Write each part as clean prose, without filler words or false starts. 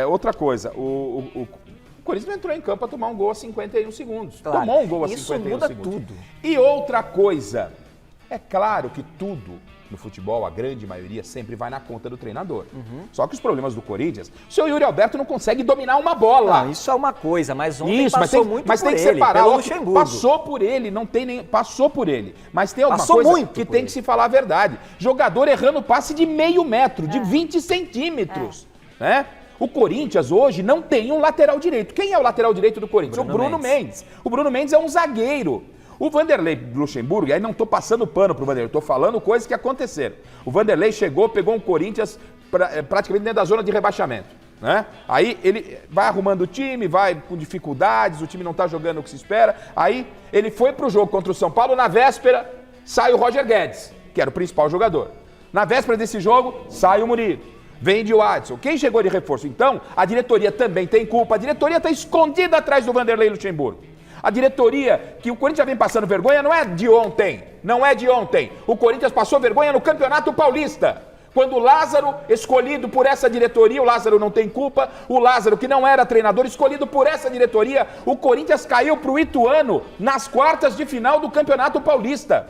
Outra coisa, o Corinthians entrou em campo para tomar um gol a 51 segundos. Claro. Tomou um gol a Isso 51 muda segundos. tudo. E outra coisa, é claro que tudo no futebol, a grande maioria, sempre vai na conta do treinador. Só que os problemas do Corinthians, o seu Yuri Alberto não consegue dominar uma bola. Não, isso é uma coisa, mas ontem Isso, passou muito mas por tem que ele, separar. pelo Ó, Luxemburgo. passou por ele, não tem nem... Passou por ele. Mas tem alguma Passou coisa muito que por tem ele. que se falar a verdade. Jogador errando passe de meio metro, de 20 centímetros. Né? O Corinthians hoje não tem um lateral direito. Quem é o lateral direito do Corinthians? O Bruno Mendes. O Bruno Mendes é um zagueiro. O Vanderlei Luxemburgo, e aí não estou passando pano pro Vanderlei, estou falando coisas que aconteceram. O Vanderlei chegou, pegou um Corinthians praticamente dentro da zona de rebaixamento. Né? Aí ele vai arrumando o time, vai com dificuldades, o time não está jogando o que se espera. Aí ele foi pro jogo contra o São Paulo, na véspera sai o Roger Guedes, que era o principal jogador. Na véspera desse jogo, sai o Murilo. Vende o Adson. Quem chegou de reforço? Então, a diretoria também tem culpa. A diretoria está escondida atrás do Vanderlei Luxemburgo. A diretoria, que o Corinthians vem passando vergonha, não é de ontem. Não é de ontem. O Corinthians passou vergonha no Campeonato Paulista. Quando o Lázaro, escolhido por essa diretoria, o Lázaro não tem culpa, o Lázaro, que não era treinador, escolhido por essa diretoria, o Corinthians caiu para o Ituano nas quartas de final do Campeonato Paulista.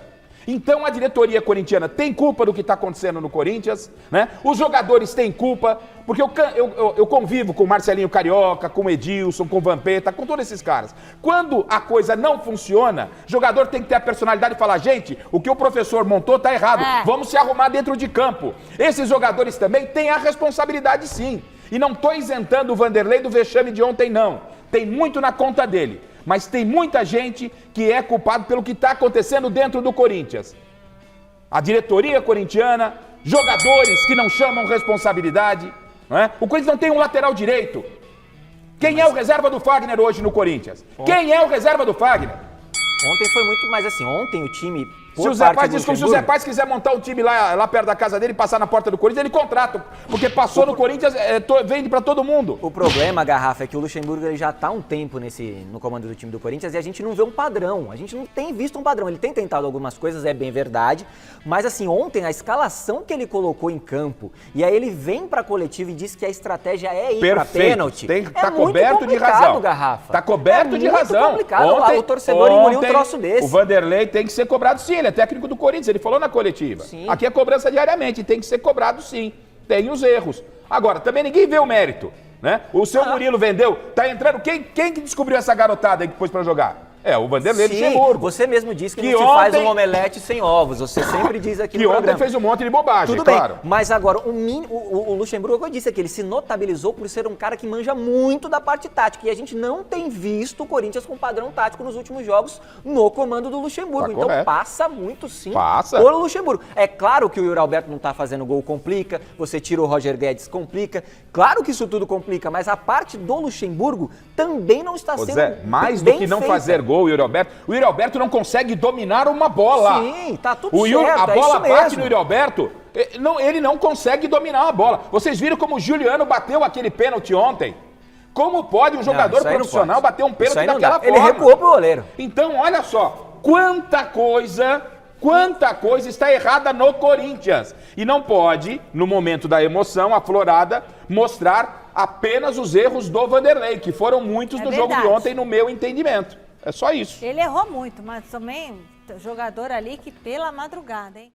Então a diretoria corintiana tem culpa do que está acontecendo no Corinthians, né? Os jogadores têm culpa, porque eu convivo com o Marcelinho Carioca, com o Edilson, com o Vampeta, com todos esses caras. Quando a coisa não funciona, o jogador tem que ter a personalidade de falar, gente, o que o professor montou está errado, vamos se arrumar dentro de campo. Esses jogadores também têm a responsabilidade sim. E não estou isentando o Vanderlei do vexame de ontem não, tem muito na conta dele. Mas tem muita gente que é culpada pelo que está acontecendo dentro do Corinthians. A diretoria corintiana, jogadores que não chamam responsabilidade. Não é? O Corinthians não tem um lateral direito. Quem é o reserva do Fagner hoje no Corinthians? Quem é o reserva do Fagner? Ontem foi muito mais assim, ontem o time... Se o Zé Paz quiser montar um time lá perto da casa dele e passar na porta do Corinthians, ele contrata. Porque passou no Corinthians, vende pra todo mundo. O problema, Garrafa, é que o Luxemburgo ele já tá há um tempo no comando do time do Corinthians e a gente não vê um padrão. A gente não tem visto um padrão. Ele tem tentado algumas coisas, é bem verdade. Mas assim, ontem a escalação que ele colocou em campo, e aí ele vem pra coletiva e diz que a estratégia é ir pra pênalti. Tá coberto de razão. Garrafa. Tá coberto de razão. É muito complicado o torcedor engolir um troço desse. O Vanderlei tem que ser cobrado sim. Ele é técnico do Corinthians, ele falou na coletiva. Sim. Aqui é cobrança diariamente, tem que ser cobrado sim. Tem os erros. Agora, também ninguém vê o mérito, né? O seu Murilo vendeu, tá entrando... Quem que descobriu essa garotada aí que pôs pra jogar? É, o Vanderlei Luxemburgo. Você mesmo disse que não se faz um omelete sem ovos. Você sempre diz aqui no programa. Que ontem fez um monte de bobagem, Tudo claro. bem, mas agora, o Luxemburgo, eu disse aqui, ele se notabilizou por ser um cara que manja muito da parte tática. E a gente não tem visto o Corinthians com padrão tático nos últimos jogos no comando do Luxemburgo. Tá então correto. Passa muito sim por Luxemburgo. É claro que o Yuri Alberto não tá fazendo gol, complica. Você tira o Roger Guedes, complica. Claro que isso tudo complica, mas a parte do Luxemburgo também não está sendo Zé, mais do que não fazer gol, o Yuri Alberto não consegue dominar uma bola. Sim, tá tudo certo, A bola bate mesmo. no Yuri Alberto, ele não consegue dominar a bola. Vocês viram como o Juliano bateu aquele pênalti ontem? Como pode um jogador profissional bater um pênalti daquela forma? Ele recuou pro goleiro. Então, olha só, quanta coisa está errada no Corinthians. E não pode, no momento da emoção aflorada, mostrar apenas os erros do Vanderlei, que foram muitos no jogo de ontem, no meu entendimento. É só isso. Ele errou muito, mas também jogador ali que pela madrugada, hein?